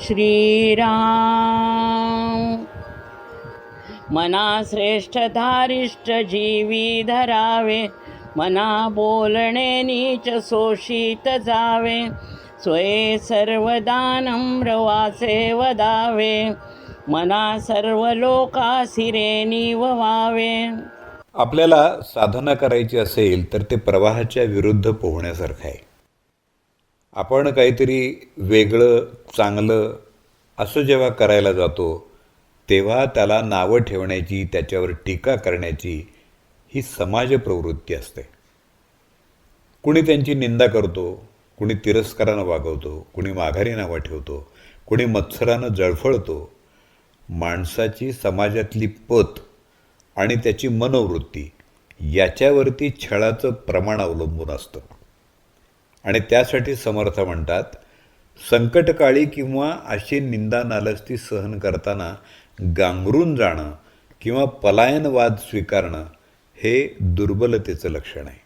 श्रीराम. मना श्रेष्ठ धारिष्ट जीवी धरावे, मना बोलणे नीच शोषित जावे, स्वये सर्वदा नम्र वासे वदावे, मना सर्व लोकासी रे निववावे. आपल्याला साधना करायची असेल तर ते प्रवाहाच्या विरुद्ध पोहण्यासारखं आहे. आपण काहीतरी वेगळं चांगलं असं जेव्हा करायला जातो तेव्हा त्याला नावं ठेवण्याची, त्याच्यावर टीका करण्याची ही समाज प्रवृत्ती असते. कुणी त्यांची निंदा करतो, कुणी तिरस्कारानं वागवतो, कुणी माघारी नावं ठेवतो, कुणी मत्सरानं जळफळतो. माणसाची समाजातली पत आणि त्याची मनोवृत्ती याच्यावरती छळाचं प्रमाण अवलंबून असतं. आणि त्यासाठी समर्थ म्हणतात, संकटकाळी किंवा अशी निंदा नालस्ती सहन करताना गांगरून जाणं किंवा पलायनवाद स्वीकारणं हे दुर्बलतेचं लक्षण आहे.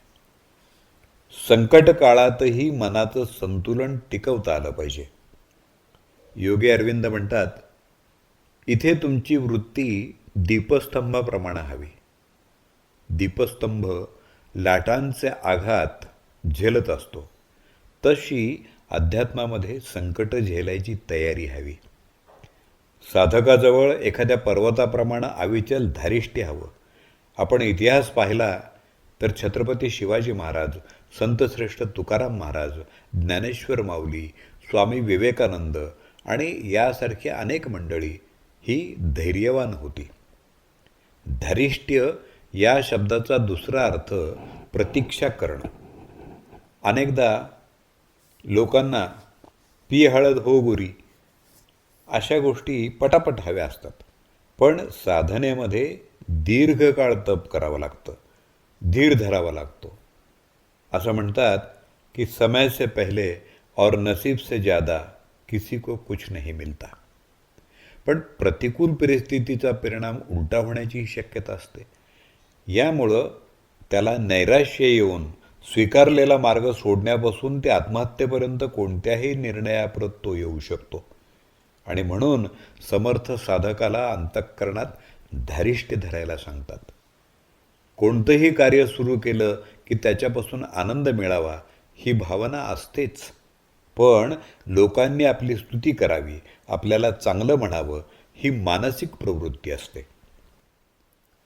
संकट काळातही मनाचं संतुलन टिकवता आलं पाहिजे. योगी अरविंद म्हणतात, इथे तुमची वृत्ती दीपस्तंभाप्रमाणे हवी. दीपस्तंभ लाटांचे आघात झेलत असतो, तशी अध्यात्मामध्ये संकट झेलायची तयारी हवी. साधकाजवळ एखाद्या पर्वताप्रमाणे अविचल धारिष्ट्य हवं. आपण इतिहास पाहिला तर छत्रपती शिवाजी महाराज, संतश्रेष्ठ तुकाराम महाराज, ज्ञानेश्वर माऊली, स्वामी विवेकानंद आणि यासारखी अनेक मंडळी ही धैर्यवान होती. धारिष्ट्य या शब्दाचा दुसरा अर्थ प्रतीक्षा करणं. अनेकदा लोकांना पी हळद हो गोरी अशा गोष्टी पटापट हव्या असतात, पण साधनेमध्ये दीर्घकाळ तप करावं लागतं, धीर धरावा लागतो. असं म्हणतात की समय से पहले और नसीब से ज़्यादा किसी को कुछ नहीं मिलता. पण प्रतिकूल परिस्थितीचा परिणाम उलटा होण्याची शक्यता असते. यामुळं त्याला नैराश्य येऊन स्वीकारलेला मार्ग सोडण्यापासून ते आत्महत्येपर्यंत कोणत्याही निर्णयाप्रत तो येऊ शकतो. आणि म्हणून समर्थ साधकाला अंतःकरणात धारिष्ट्य धरायला सांगतात. कोणतंही कार्य सुरू केलं की त्याच्यापासून आनंद मिळावा ही भावना असतेच, पण लोकांनी आपली स्तुती करावी, आपल्याला चांगलं म्हणावं ही मानसिक प्रवृत्ती असते.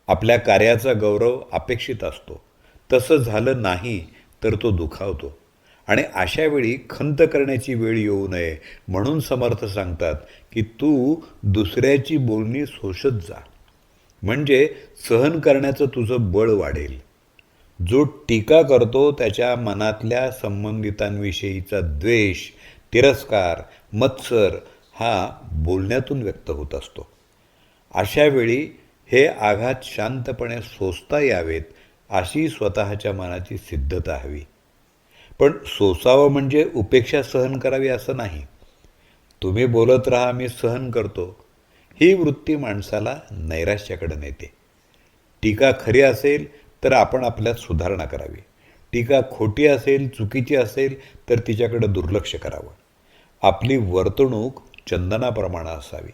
आपल्या कार्याचा गौरव अपेक्षित असतो. तसं झालं नाही तर तो दुखावतो. आणि अशावेळी खंत करण्याची वेळ येऊ नये म्हणून समर्थ सांगतात की तू दुसऱ्याची बोलणी सोसत जा, म्हणजे सहन करण्याचं तुझं बळ वाढेल. जो टीका करतो त्याच्या मनातल्या संबंधितांविषयीचा द्वेष, तिरस्कार, मत्सर हा बोलण्यातून व्यक्त होत असतो. अशावेळी हे आघात शांतपणे सोसता यावेत अशी स्वतःच्या मनाची सिद्धता हवी. पण सोसावं म्हणजे उपेक्षा सहन करावी असं नाही. तुम्ही बोलत राहा, मी सहन करतो, ही वृत्ती माणसाला नैराश्याकडे नेते. टीका खरी असेल तर आपण आपल्यात सुधारणा करावी. टीका खोटी असेल, चुकीची असेल तर तिच्याकडे दुर्लक्ष करावं. आपली वर्तणूक चंदनाप्रमाणे असावी.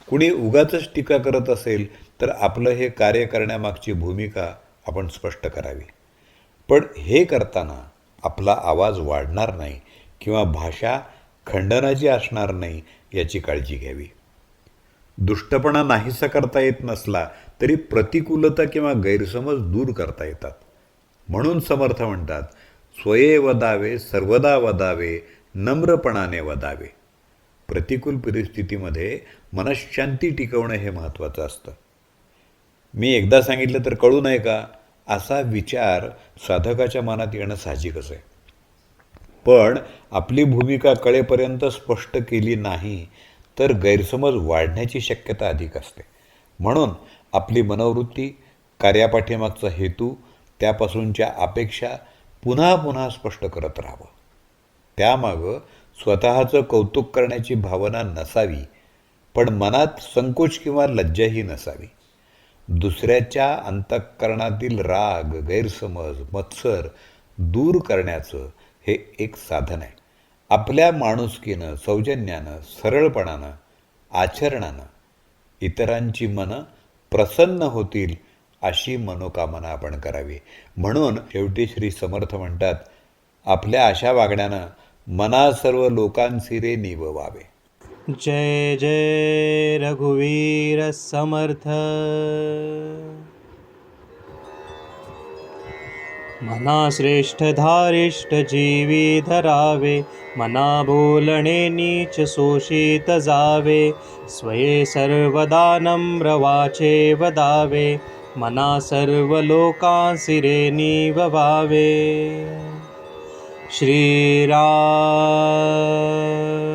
कुणी उगाचच टीका करत असेल तर आपलं हे कार्य करण्यामागची भूमिका आपण स्पष्ट करावी. पण हे करताना आपला आवाज वाढणार नाही किंवा भाषा खंडनाची असणार नाही याची काळजी घ्यावी. दुष्टपणा नाहीसा करता येत नसला तरी प्रतिकूलता किंवा गैरसमज दूर करता येतात. म्हणून समर्थ म्हणतात, स्वये वदावे सर्वदा वदावे, नम्रपणाने वदावे. प्रतिकूल परिस्थितीमध्ये मनःशांती टिकवणं हे महत्त्वाचं असतं. मी एकदा सांगितलं तर कळू नये का असा विचार साधकाच्या मनात येणं साहजिकच आहे. पण आपली भूमिका कळेपर्यंत स्पष्ट केली नाही तर गैरसमज वाढण्याची शक्यता अधिक असते. म्हणून आपली मनोवृत्ती, कार्यापाठीमागचा हेतू, त्यापासूनच्या अपेक्षा पुन्हा पुन्हा स्पष्ट करत राहावं. त्यामागं स्वतःचं कौतुक करण्याची भावना नसावी, पण मनात संकोच किंवा लज्जाही नसावी. दुसऱ्याच्या अंतःकरणातील राग, गैरसमज, मत्सर दूर करण्याचं हे एक साधन आहे. आपल्या माणुसकीनं, सौजन्यानं, सरळपणानं, आचरणानं इतरांची मनं प्रसन्न होतील अशी मनोकामना आपण करावी. म्हणून शेवटी श्री समर्थ म्हणतात, आपल्या अशा वागण्यानं मना सर्व लोकांसी रे निववावे. जय जय रघुवीर समर्थ. मना श्रेष्ठ धारिष्ट जीवी धरावे, मना बोलणे नीच शोषित जावे, स्वये सर्वदा नम्र वाचे वदावे, मना सर्व लोकांसी रे निववावे. श्रीराम.